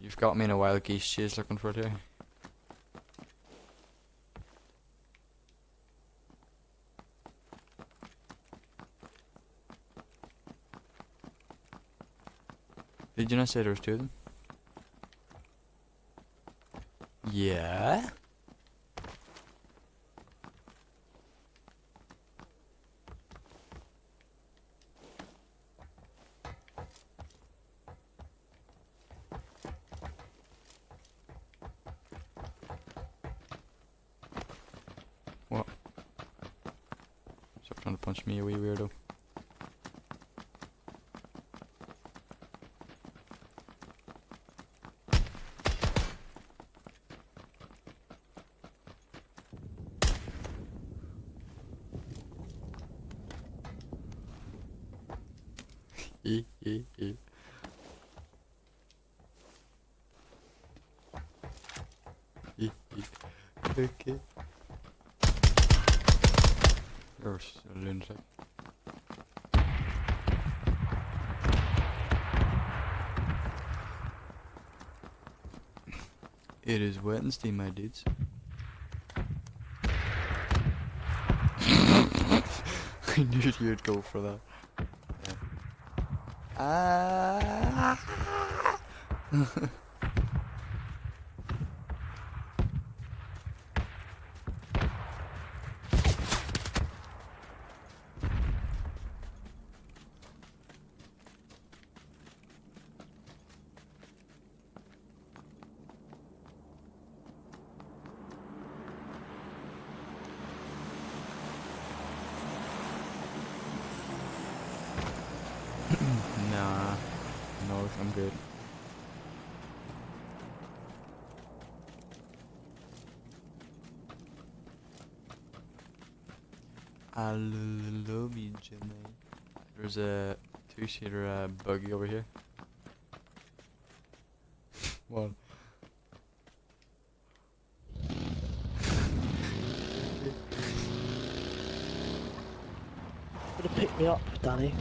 You've got me in a wild geese chase looking for it here. Did you not say there was two of them? Yeah? What? Stop trying to punch me, you wee weirdo. Okay. You're a lunatic. It is Wednesday, my dudes. I knew you'd go for that. Yeah. Ah! Nah, no, I'm good. I love you, Jimmy. There's a two-seater buggy over here. What? Gonna pick me up, Danny.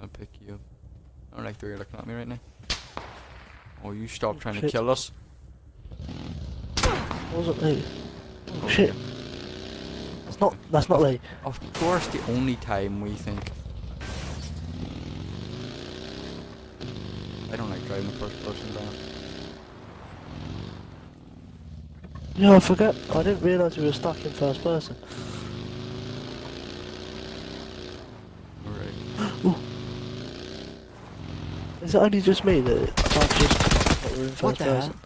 I'll pick you up. I don't like the way you're looking at me right now. Oh, you stop trying to Shit. kill us. Wasn't me. Oh, Okay. shit. That's not me. Of course, the only time we think. I don't like driving the first person down. Yeah, I forgot. I didn't realise we were stuck in first person. Alright. Ooh. Is it only just me that I've just that we're in What first the hell? person?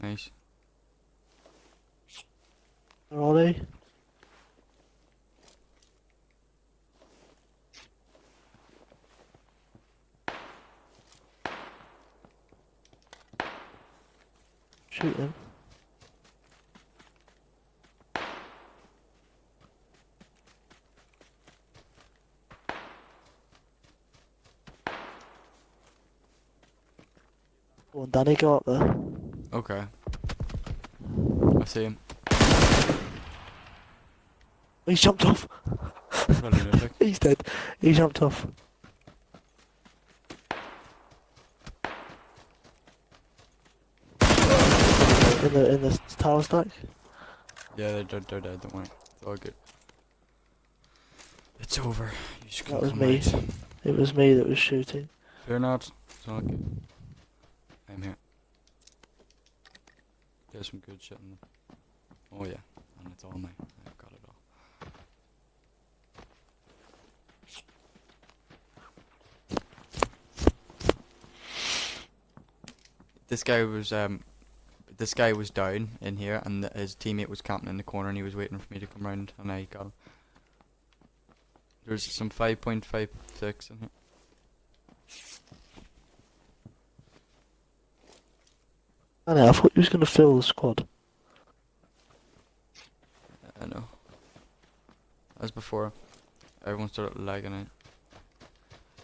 Nice. Where are they? Shoot them. Go on, Danny, go up there. Okay. I see him. He's jumped off. What a lunatic. He's dead. He jumped off. In the tower stack. Yeah, they're dead, don't worry. It's all good. It's over. You just That can was come me. out. It was me that was shooting. Fear not. It's all good. I'm here. There's some good shit in there. Oh yeah. And it's all mine. I've got it all. This guy was down in here, and his teammate was camping in the corner, and he was waiting for me to come round, and I got him. There's some 5.56 in here. I thought you was gonna fill the squad. I know. As before, everyone started lagging out.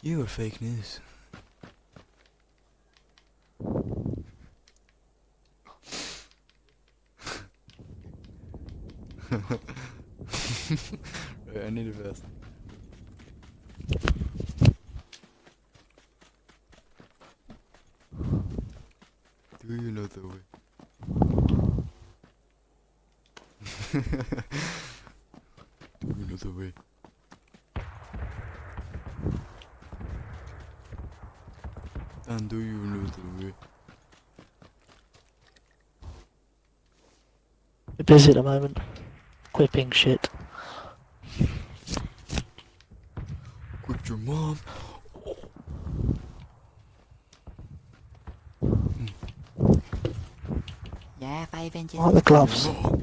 You are fake news. I need a vest. Do you know the way? Do you know the way? And do you know the way? We're busy at the moment. Quipping shit. Quit your mom. Yeah, 5 inches. I like the gloves. Oh.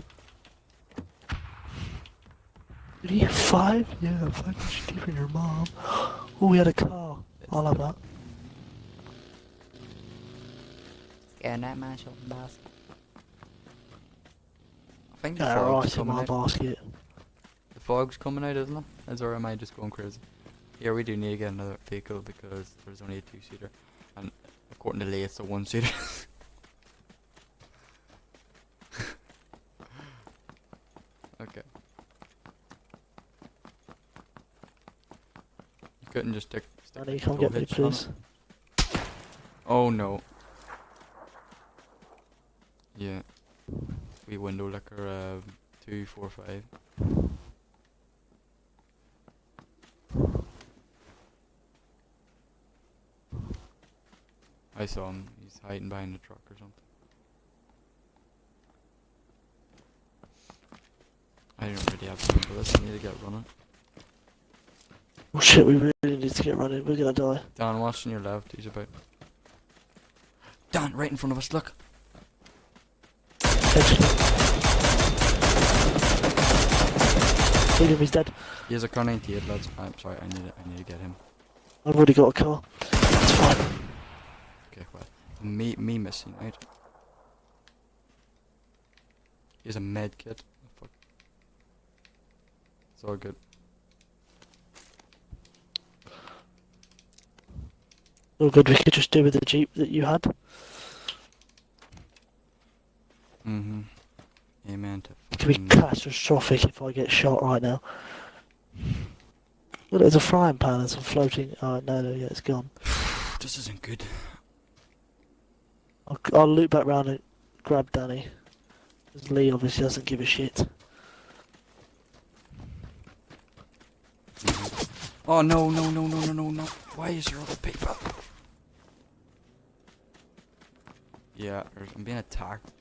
Really? 5? Yeah, 5 inches deeper in your mom. Oh, we had a car. I love that. Scaring that man shot the basket. I think the Yeah, fog's right in coming my out. basket. The fog's coming out, isn't it? Or am I just going crazy? Here we do need to get another vehicle because there's only a 2-seater. And according to Lee, it's a 1-seater. Okay. You couldn't just stick Danny, the come tow get me, hitch on please. it? Oh no. Yeah. We window liquor 245. I saw him. He's hiding behind the truck or something. I don't really have time for this. I need to get running. Oh shit, we really need to get running. We're gonna die. Dan, watch on your left. He's about. Dan, right in front of us. Look. Look at him, he's dead. He has a car 98, lads. I'm sorry. I need to get him. I've already got a car. It's fine. Okay, well, me missing, right? He has a med kit. Oh, fuck. It's all good. All good, we could just do with the Jeep that you had. Mm-hmm. Amen to It could be fucking- catastrophic if I get shot right now. Well, there's a frying pan and some floating. Oh, no, yeah, it's gone. This isn't good. I'll loop back round and grab Danny. 'Cause Lee obviously doesn't give a shit. Oh no. Why is there other people? Yeah, I'm being attacked.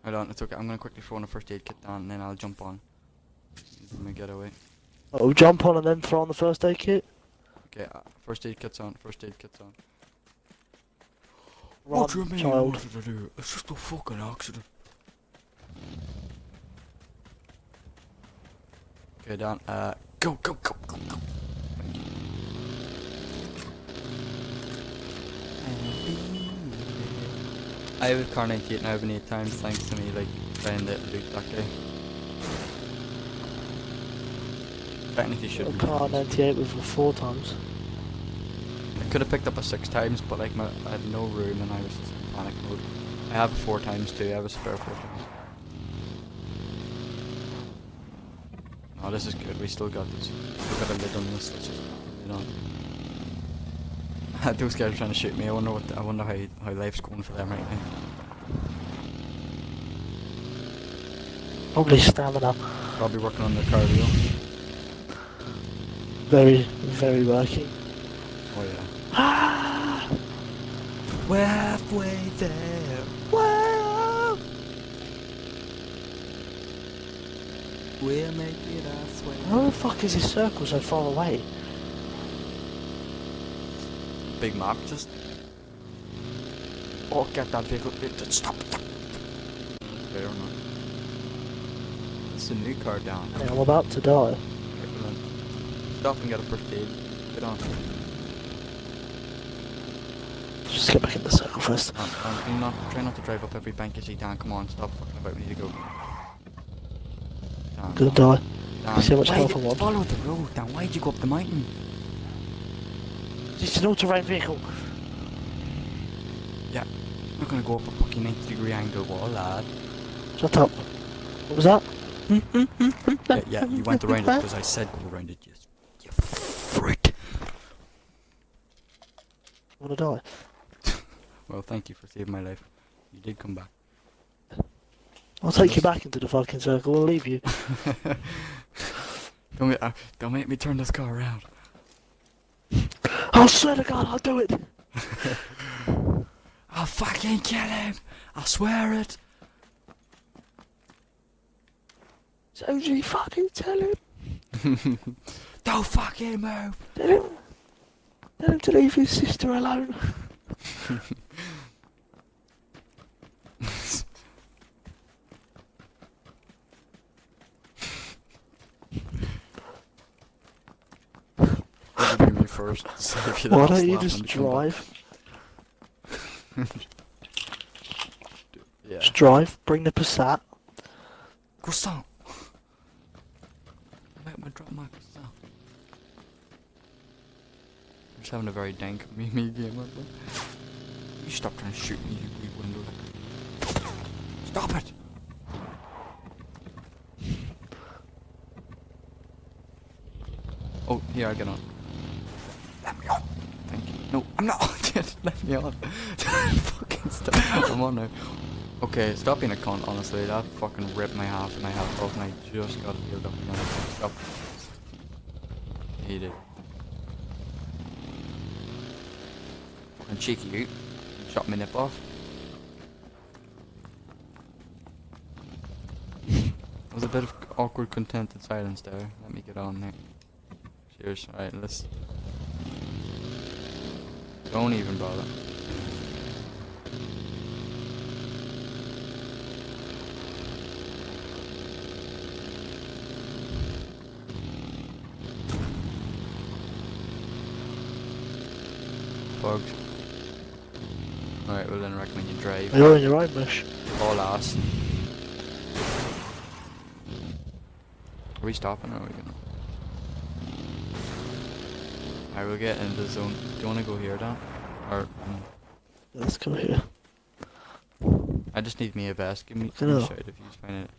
Hold on, it's okay. I'm gonna quickly throw in a first aid kit down and then I'll jump on. Let me get away. Oh, jump on and then throw on the first aid kit? Okay, first aid kit's on. First aid kit's on. Run, What do you mean? child. What did I do? It's just a fucking accident. Okay, down. Go. I have a car 98 and I have an 8 times thanks to me like trying to loot that guy. Technically should A be. car 98 with 4 times. I could have picked up a 6 times, but like I had no room and I was just in panic mode. I have a 4 times too. I have a spare 4 times. Oh, this is good. We still got this. We got a lid on this. Let's just put the lid on. Those guys are trying to shoot me. I wonder how life's going for them right now. Probably stamina. Probably working on their cardio. Very, very working. Oh yeah. We're halfway there. Whoa! We'll make it, I swear. How the fuck is this circle so far away? Big map, just. Oh, get that vehicle. Stop. There or not. It's a new car down. Hey, I'm about to die. Stop and get a first aid. Get on. Just get back in the circle first. Try not to drive up every bank you see. Dan, come on, stop fucking about. We need to go. Dan, I'm gonna die. Dan. See how much Why health did- I want. Follow the road, Dan. Why'd you go up the mountain? It's an all-terrain vehicle. Yeah. I'm not gonna go up a fucking 90-degree angle wall, lad. Shut up. What was that? Yeah, you went around it because I said go around it, you freak. Wanna die? Well, thank you for saving my life. You did come back. I'll take you back into the fucking circle. I'll leave you. Don't make me turn this car around. I swear to God, I'll do it. I'll fucking kill him. I swear it. Soji, fucking tell him. Don't fucking move. Tell him to leave his sister alone. That'll be me first. Save you Why that don't you slap just and come back. drive? Yeah. Just drive, bring the Passat. Croissant. Let me drop my croissant. I'm just having a very dank me game right now. You stop trying to shoot me, you wee window. Stop it! Oh, here I get on. Let me on. Thank you. No, I'm not on yet. Let me on. Fucking stop. I'm on now. Okay, stop being a cunt, honestly. That fucking ripped my half and my health off and I just got healed up again. Stop. He did. And cheeky you. Shot my nip off. There was a bit of awkward contented silence there. Let me get on now. Cheers. Alright, let's... Don't even bother. Bugged. Alright, well then I recommend you drive. You're in your own bush. All ass. Are we stopping or are we gonna? I will get into the zone. Do you wanna go here, Dan? Or Let's go here. I just need me a vest. Give me a Hello. shout if you find it.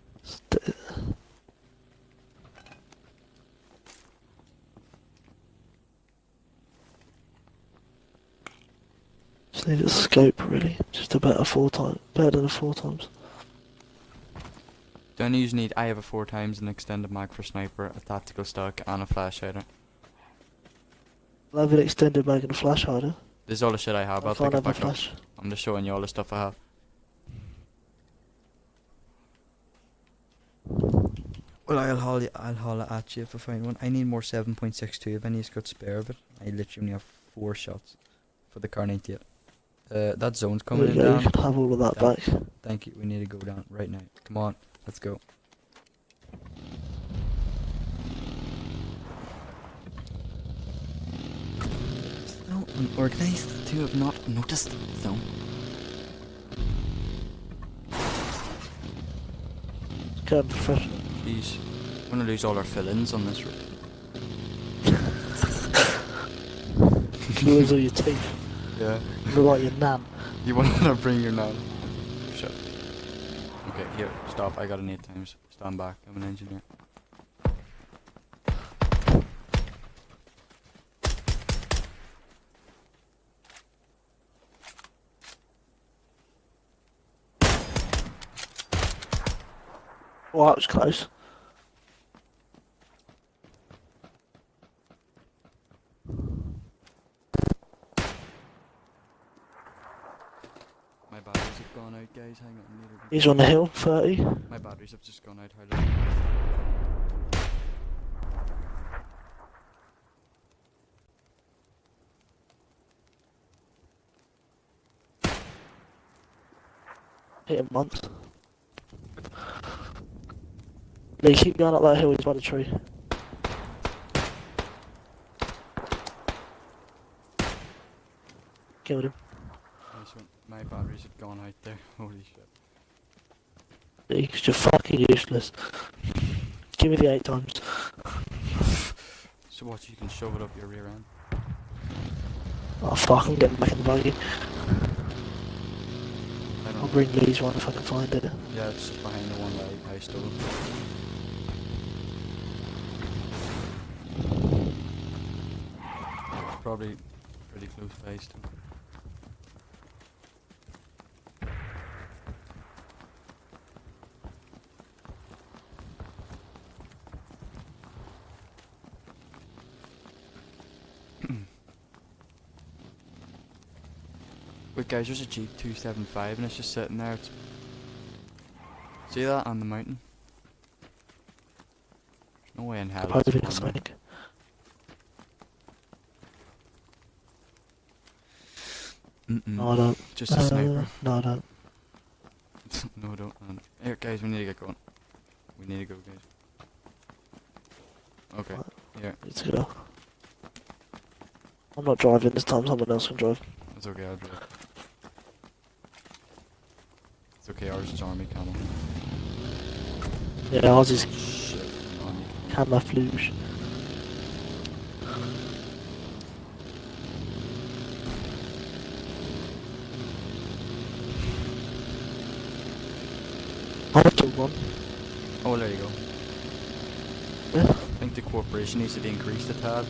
Just need a scope, really. Just a better better than a 4x. Don't you need? I have a 4x, an extended mag for sniper, a tactical stock, and a flash hider. I'll have an extended mag and a flash hider. This is all the shit I have. I I'll can't pick it have a back up. flash. I'm just showing you all the stuff I have. Well, I'll haul it at you if I find one. I need more 7.62 if anyone's got spare of it. I literally only have 4 shots for the Car 98. That zone's There coming we in go, down. you can have all of that Yeah. back. Thank you. We need to go down right now. Come on, let's go. So unorganized to have not noticed. So Get a professional. jeez, we're gonna lose all our fill-ins on this route. Lose all your teeth. Yeah. Look like your nan. You wanna bring your nan? Shut. Okay, here, stop. I got an 8x. Stand back. I'm an engineer. Oh, that was close. My batteries have gone out, guys. Hang on. He's on the hill, 30. My batteries have just gone out. How do Hit him once. Lee, keep going up that hill, he's by the tree. Killed him. Nice one. My batteries have gone out there. Holy shit. Lee, 'cause you're fucking useless. Give me the 8x. So what? You can shove it up your rear end. Oh fuck, I'm getting back in the buggy. I don't I'll know. bring Lee's one if I can find it. Yeah, it's just behind the one that I stole. probably pretty close by still. Wait guys, there's a Jeep 275 and it's just sitting there. See that on the mountain? There's no way in hell it's Probably on there. like. No, I don't. Just a sniper. No, I don't. No, don't. Here guys, we need to get going. We need to go guys. Okay, What? here. Let's go. I'm not driving this time, someone else can drive. It's okay, I'll drive. It's okay, ours is army camo. Yeah, ours is Shit, army camo. camouflage. I took one. Oh, there you go. Yeah, I think the corporation needs to be increased a tad.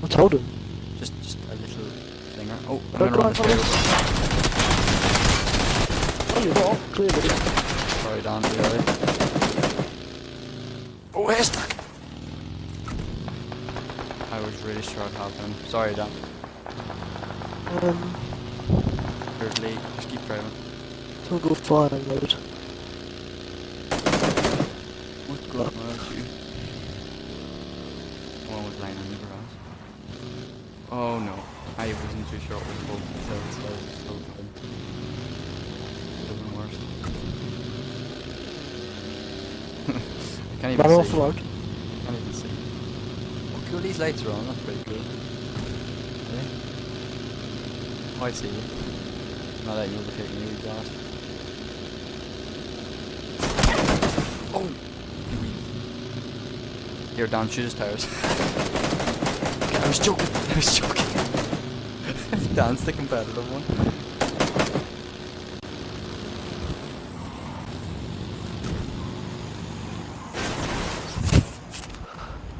I told him. Just a little thinger. Oh, I'm Don't gonna run the drive on stairs. Oh, you're not, clearly. Sorry, Dan, be alright. Oh, he's stuck! I was really sure I'd have him. Sorry, Dan. There's Lee. Just keep driving. Don't go firing mode. What's going on with you? One was lying on the grass. Oh no. I wasn't too sure it was both until it started to slow down. Could have been worse. I can't even Run off see. the road. Can't even see. Oh cool, these lights are on, that's pretty cool. Okay. Oh, I see you. Not that you're overtaking me, you bastard. Oh! Here, Dan, shoot his tires. Okay, I was joking. I was joking. Dan's the competitive one.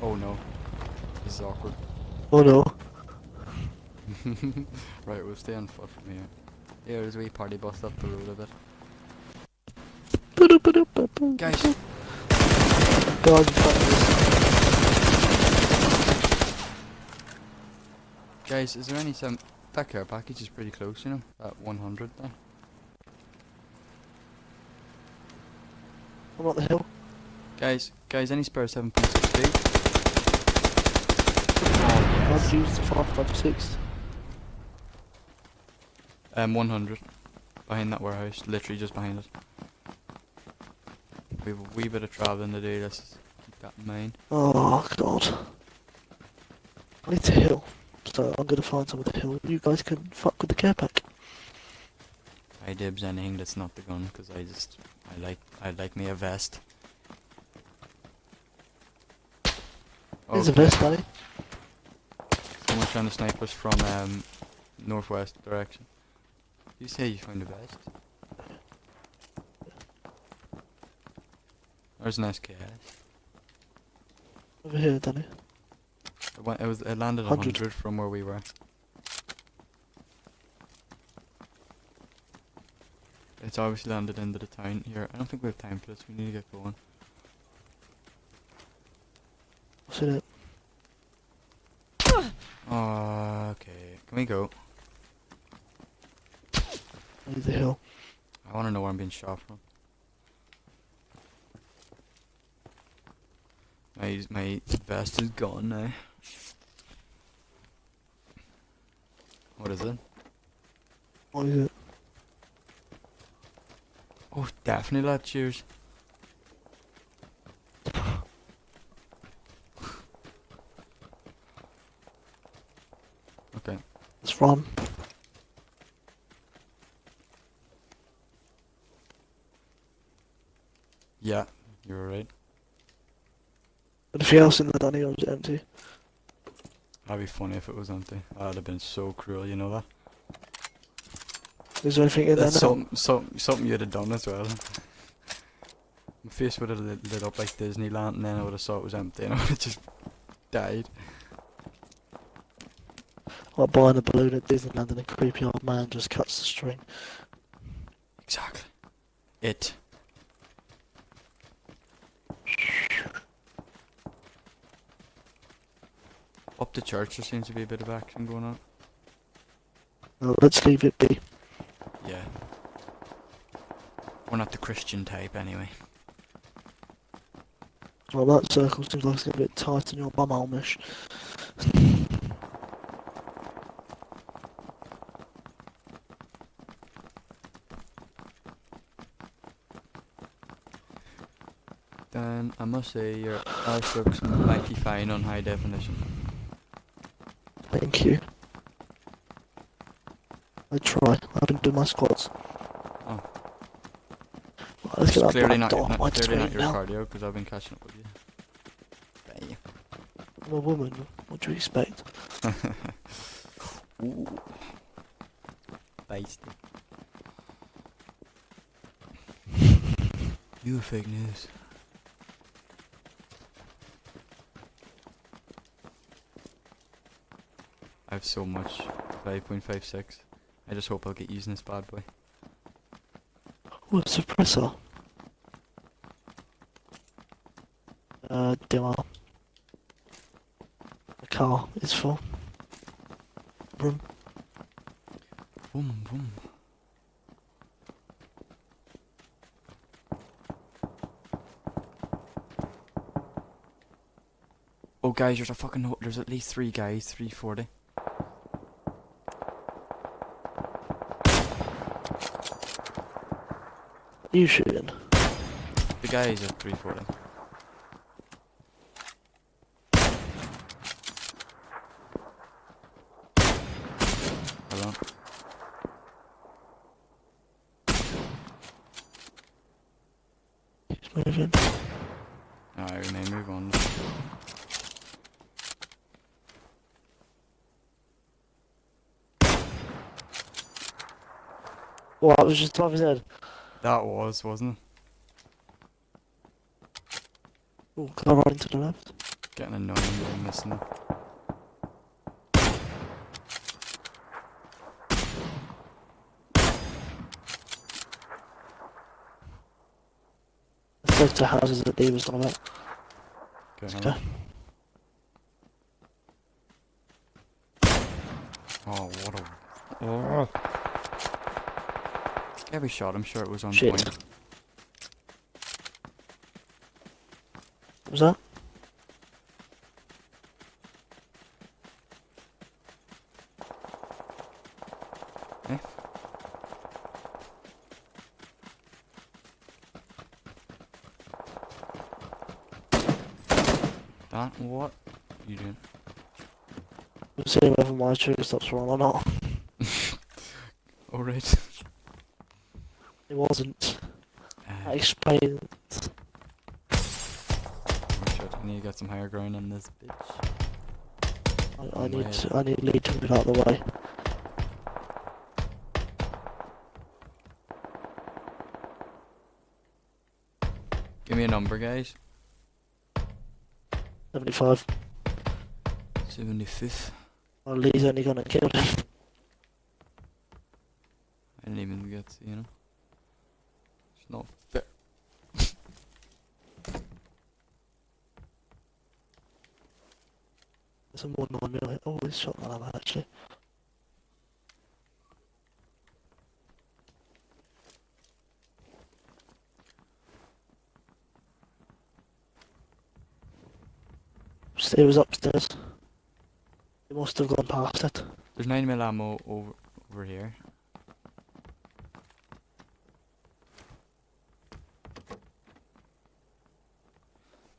Oh no. This is awkward. Oh no. Right, we'll stay on foot from here. Yeah, there's a wee party bus up the road a bit. Guys! God, Guys, is there any that care package is pretty close, you know? At 100 there. I'm on the hill. Guys, any spare 7.62? I've used the 556. 100. Behind that warehouse, literally just behind it. We have a wee bit of travelling to do, let's keep that in mind. Oh god. I need to hill. So I'm gonna find some of the hill. You guys can fuck with the care pack. I dibs anything that's not the gun, because I like me a vest. There's a vest, buddy. Someone's trying to snipe us from northwest direction. You say you found a vest? There's an SKS. Over here, Danny. It landed 100 from where we were. It's obviously landed into the town here. I don't think we have time for this. We need to get going. What's in it? Okay, can we go? I need the hill. I want to know where I'm being shot from. My vest is gone now. What is it? What is it? Oh, definitely lad, cheers. Okay. Let's run. Yeah, you're right. Anything else in there, Danny, or is it empty? That'd be funny if it was empty. That'd have been so cruel, you know that? Is there anything in there That's now? something you'd have done as well. My face would have lit up like Disneyland and then I would have saw it was empty and I would have just died. Like buying a balloon at Disneyland and a creepy old man just cuts the string. Exactly. It. Up the church there seems to be a bit of action going on. Well, let's leave it be. Yeah. We're not the Christian type anyway. Well, that circle seems like it's a bit tight in your bum almish. Dan, I must say your arse looks mighty fine on high definition. Thank you. I try. I've been doing my squats. Oh. Right, let's It's get that clearly black not, dot on my clearly not screen your now. cardio because I've been catching up with you. Bang. I'm a woman. What do you expect? Ooh. Based. You are fake news. I have so much 5.56. I just hope I'll get using this bad boy. Oh, a suppressor. Dimmer. The car is full. Room. Boom, boom. Oh guys, there's a fucking there's at least 3 guys, 340. You shooting? The guys at 340. Hold on. He's moving. Alright, we may move on. Well, I was just above his head. That was, wasn't it? Oh, can I run into the left? Getting annoying when missing them. Let's go to houses that Dee was on about. Okay, Okay. Oh, what a... Oh. Every shot, I'm sure it was on Shit. point. What was that? Eh? That, what are you doing? I'm seeing whether my trigger stops wrong or not. Alright. It wasn't. I explained. Oh shit, I need to get some higher ground on this bitch. I need Lee to move out of the way. Give me a number, guys. 75. 75th. Oh, Lee's only gonna kill him. I didn't even get to, you know. It's not fair. There's a more 9mm. Oh, this shotgun ammo actually. It was upstairs. It must have gone past it. There's 9mm ammo over here.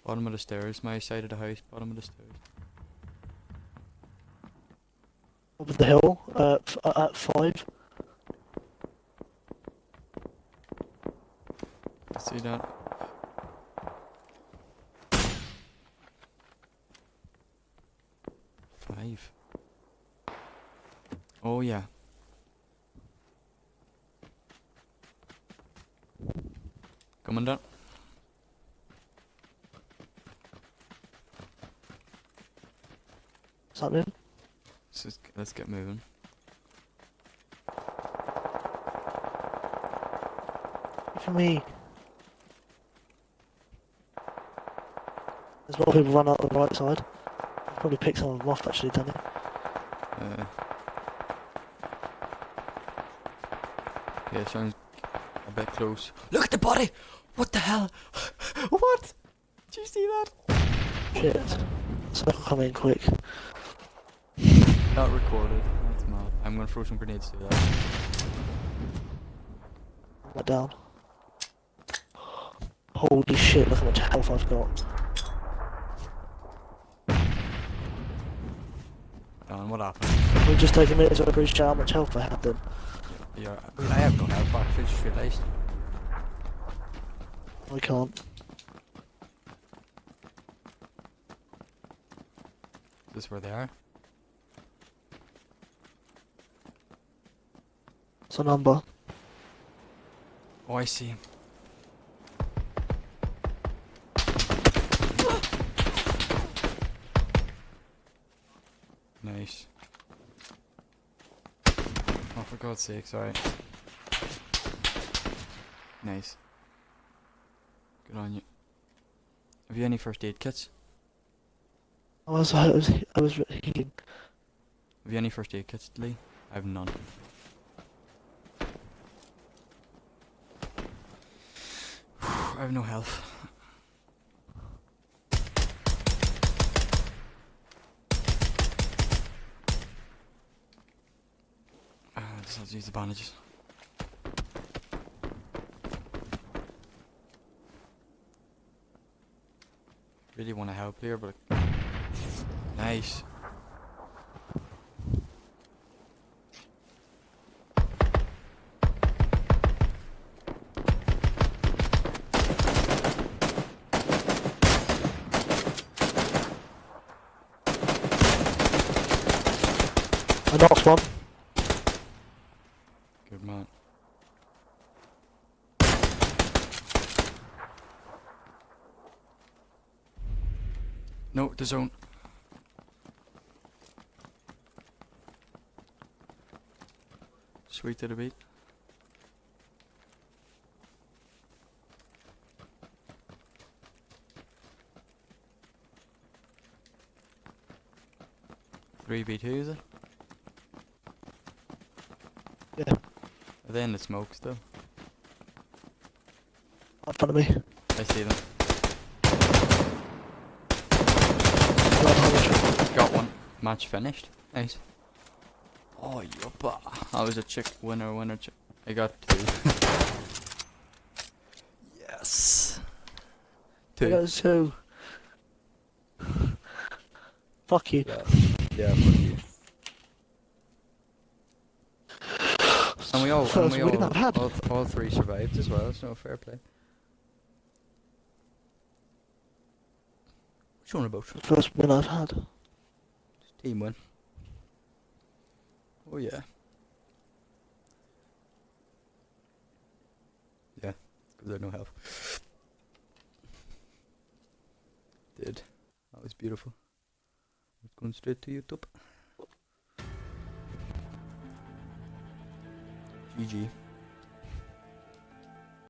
Bottom of the stairs, my side of the house, bottom of the stairs. Over the hill, at 5. See that? Five. Oh yeah. Coming down. What's happening? let's get moving. For me. There's more people run out the right side. Probably pick some of them off actually, didn't he? Yeah, sounds a bit close. Look at the body! What the hell? What? Did you see that? Shit. So I'll come in quick. Not recorded. That's mad. I'm gonna throw some grenades to that. Right down. Holy shit, look how much health I've got. Don, what happened? We'll just take a minute to appreciate how much health I had then. Yeah, I have no health back. I just realised. I can't. Is this where they are? It's a number. Oh, I see him. Nice. Oh, for God's sake, sorry. Nice. Good on you. Have you any first aid kits? I was healing. Have you any first aid kits, Lee? I have none. I have no health. Just have to use the bandages. Really want to help here, but nice. I knocked one. Good man. No, the zone. Sweet to the beat. Three B2 is it? Yeah. Are they in the smoke still? In front of me. I see them. Right, Got one. Match finished. Nice. Oh, yuppa. I was a chick winner chick. I got two. Yes. I Two. got two. Fuck you. Yeah. Yeah, fuck you. And we all, First win I've had. all three survived as well, so fair play. Which one about? First win I've had. Team win. Oh yeah. Yeah, because I had no health. Did. That was beautiful. It's going straight to YouTube. GG.